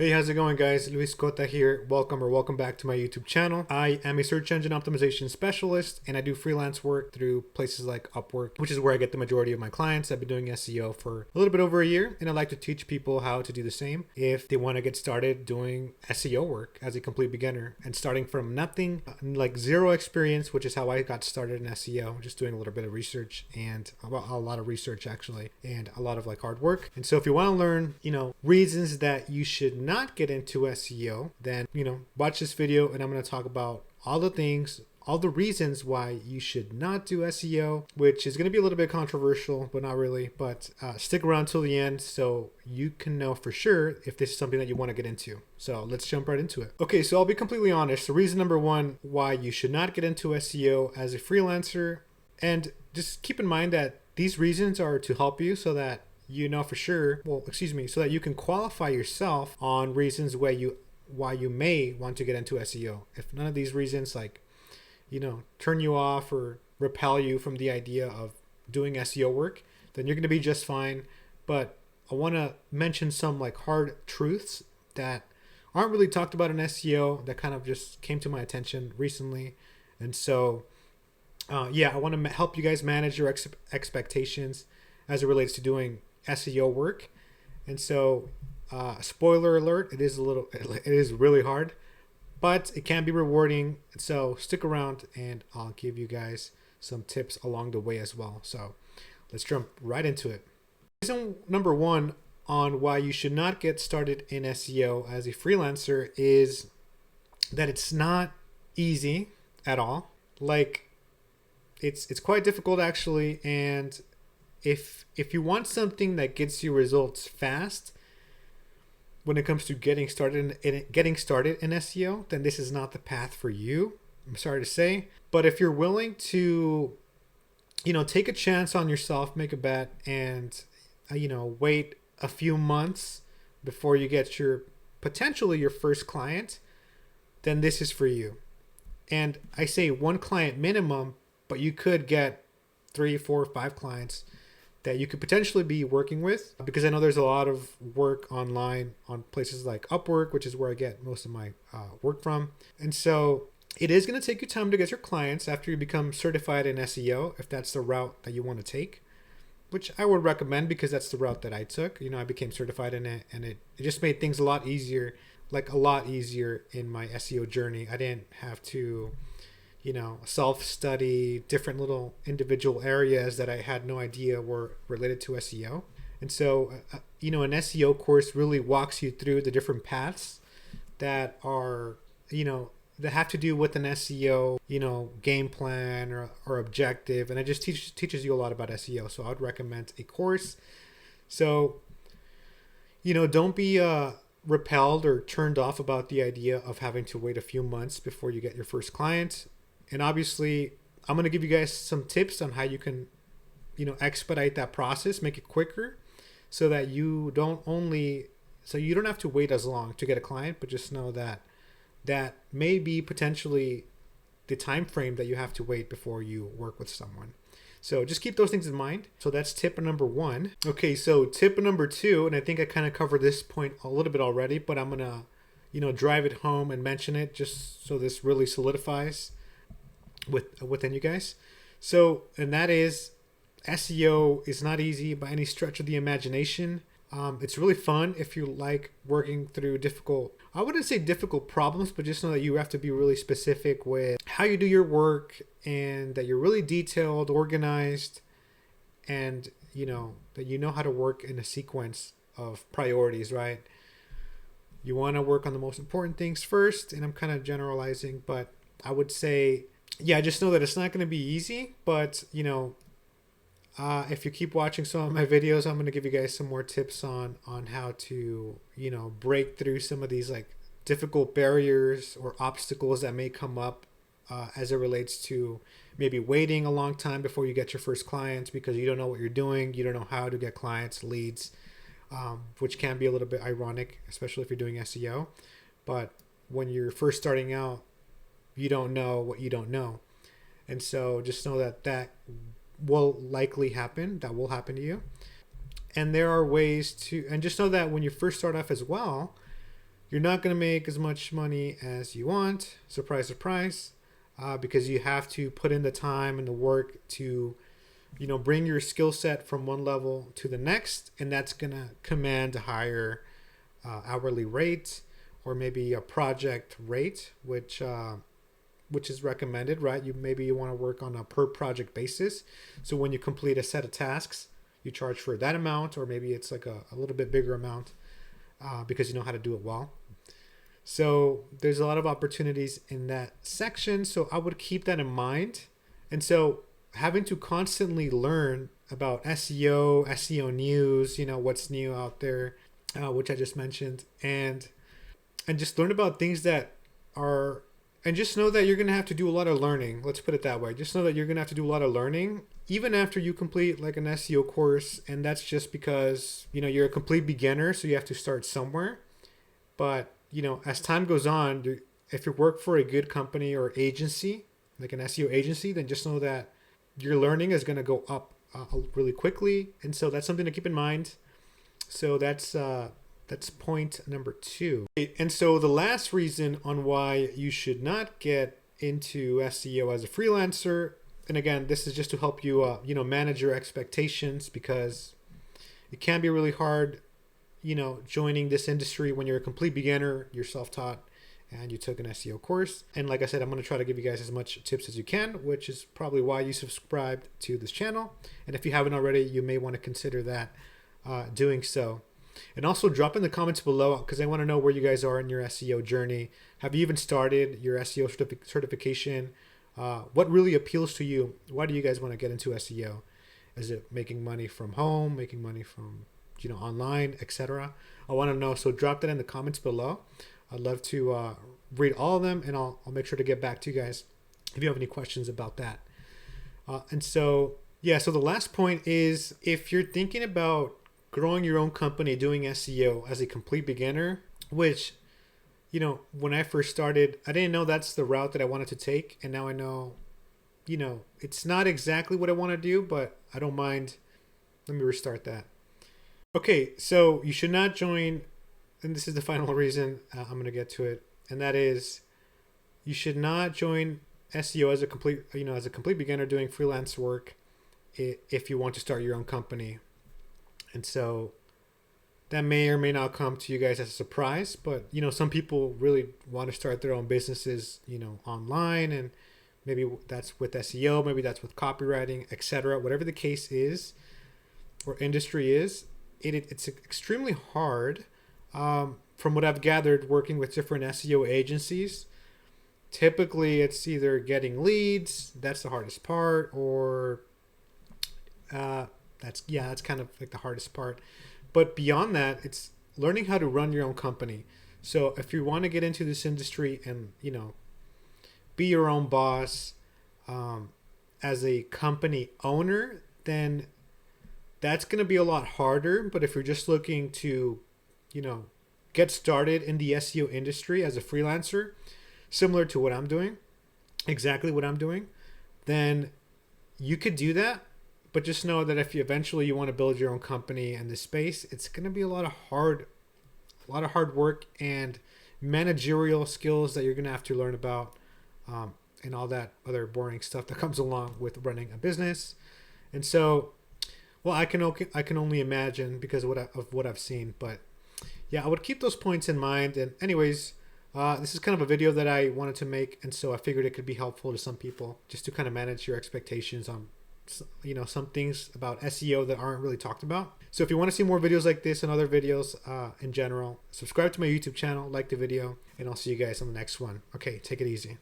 Hey, how's it going, guys? Luis Cota here. Welcome back to my YouTube channel. I am a search engine optimization specialist and I do freelance work through places like Upwork, which is where I get the majority of my clients. I've been doing SEO for a little bit over a year and I like to teach people how to do the same if they want to get started doing SEO work as a complete beginner and starting from nothing, like zero experience, which is how I got started in SEO, just doing a little bit of research and a lot of research actually, and a lot of like hard work. And so if you want to learn, reasons that you should not get into SEO, then, watch this video and I'm going to talk about all the reasons why you should not do SEO, which is going to be a little bit controversial, but not really. But stick around till the end so you can know for sure if this is something that you want to get into. So let's jump right into it. Okay, so I'll be completely honest. The reason number one why you should not get into SEO as a freelancer, and just keep in mind that these reasons are to help you so that you know for sure, so that you can qualify yourself on reasons why you may want to get into SEO. If none of these reasons turn you off or repel you from the idea of doing SEO work, then you're going to be just fine. But I want to mention some like hard truths that aren't really talked about in SEO that kind of just came to my attention recently. And so I want to help you guys manage your expectations as it relates to doing SEO work. And so spoiler alert, it is really hard, but it can be rewarding. So stick around and I'll give you guys some tips along the way as well. So let's jump right into it. Reason number one on why you should not get started in SEO as a freelancer is that it's not easy at all. Like it's quite difficult actually, and if you want something that gets you results fast when it comes to getting started in SEO, then this is not the path for you. I'm sorry to say, but if you're willing to, take a chance on yourself, make a bet, and wait a few months before you get potentially your first client, then this is for you. And I say one client minimum, but you could get 3, 4, 5 clients that you could potentially be working with, because I know there's a lot of work online on places like Upwork, which is where I get most of my work from. And so it is going to take you time to get your clients after you become certified in SEO, if that's the route that you want to take, which I would recommend because that's the route that I took. I became certified in it, and it just made things a lot easier in my SEO journey. I didn't have to self-study different little individual areas that I had no idea were related to SEO. And so, an SEO course really walks you through the different paths that are, that have to do with an SEO, game plan or objective. And it just teaches you a lot about SEO. So I would recommend a course. So, don't be repelled or turned off about the idea of having to wait a few months before you get your first client. And obviously, I'm going to give you guys some tips on how you can, expedite that process, make it quicker, so that you don't have to wait as long to get a client, but just know that may be potentially the time frame that you have to wait before you work with someone. So just keep those things in mind. So that's tip number one. Okay, so tip number two, and I think I kind of covered this point a little bit already, but I'm going to, drive it home and mention it just so this really solidifies within you guys. So, and that is, SEO is not easy by any stretch of the imagination. It's really fun if you like working through I wouldn't say difficult problems, but just know that you have to be really specific with how you do your work, and that you're really detailed, organized, and that you know how to work in a sequence of priorities, right? You want to work on the most important things first, and I'm kind of generalizing, but I would say, just know that it's not going to be easy, but if you keep watching some of my videos, I'm going to give you guys some more tips on how to, break through some of these like difficult barriers or obstacles that may come up as it relates to maybe waiting a long time before you get your first clients because you don't know what you're doing. You don't know how to get clients, leads, which can be a little bit ironic, especially if you're doing SEO. But when you're first starting out, you don't know what you don't know. And so just know that will likely happen. That will happen to you. And there are ways to, and just know that when you first start off as well, You're not going to make as much money as you want. Surprise, surprise. Because you have to put in the time and the work to, bring your skill set from one level to the next. And that's going to command a higher hourly rate, or maybe a project rate, which is recommended, right? Maybe you want to work on a per project basis. So when you complete a set of tasks, you charge for that amount, or maybe it's like a little bit bigger amount because you know how to do it well. So there's a lot of opportunities in that section. So I would keep that in mind. And so having to constantly learn about SEO news, what's new out there, which I just mentioned, and just learn about things that are, and just know that you're going to have to do a lot of learning. Let's put it that way. Just know that you're going to have to do a lot of learning, even after you complete like an SEO course. And that's just because, you're a complete beginner. So you have to start somewhere. But, as time goes on, if you work for a good company or agency, like an SEO agency, then just know that your learning is going to go up really quickly. And so that's something to keep in mind. So that's point number 2. And so the last reason on why you should not get into SEO as a freelancer, and again, this is just to help you, manage your expectations, because it can be really hard, joining this industry when you're a complete beginner, you're self-taught, and you took an SEO course. And like I said, I'm going to try to give you guys as much tips as you can, which is probably why you subscribed to this channel. And if you haven't already, you may want to consider that doing so. And also drop in the comments below, because I want to know where you guys are in your SEO journey. Have you even started your SEO certification? What really appeals to you? Why do you guys want to get into SEO? Is it making money from home, making money from online, etc.? I want to know. So drop that in the comments below. I'd love to read all of them, and I'll make sure to get back to you guys if you have any questions about that. And so, so the last point is, if you're thinking about growing your own company doing SEO as a complete beginner, which, when I first started, I didn't know that's the route that I wanted to take. And now I know, it's not exactly what I want to do, but I don't mind. Let me restart that. Okay, so you should not join, and this is the final reason, I'm going to get to it, and that is, you should not join SEO as a complete beginner doing freelance work if you want to start your own company. And so that may or may not come to you guys as a surprise, but some people really want to start their own businesses, online, and maybe that's with SEO, maybe that's with copywriting, etc. Whatever the case is or industry is, it's extremely hard. From what I've gathered working with different SEO agencies, typically it's either getting leads, that's the hardest part, or that's kind of like the hardest part. But beyond that, it's learning how to run your own company. So if you want to get into this industry and, be your own boss as a company owner, then that's going to be a lot harder. But if you're just looking to, get started in the SEO industry as a freelancer, similar to what I'm doing, exactly what I'm doing, then you could do that. But just know that if you eventually want to build your own company in this space, it's going to be a lot of hard work and managerial skills that you're going to have to learn about, and all that other boring stuff that comes along with running a business. And so, well, I can only imagine because of what I've seen. But yeah, I would keep those points in mind. And anyways, this is kind of a video that I wanted to make, and so I figured it could be helpful to some people just to kind of manage your expectations on some things about SEO that aren't really talked about. So if you want to see more videos like this and other videos in general, subscribe to my YouTube channel, like the video, and I'll see you guys on the next one. Okay, take it easy.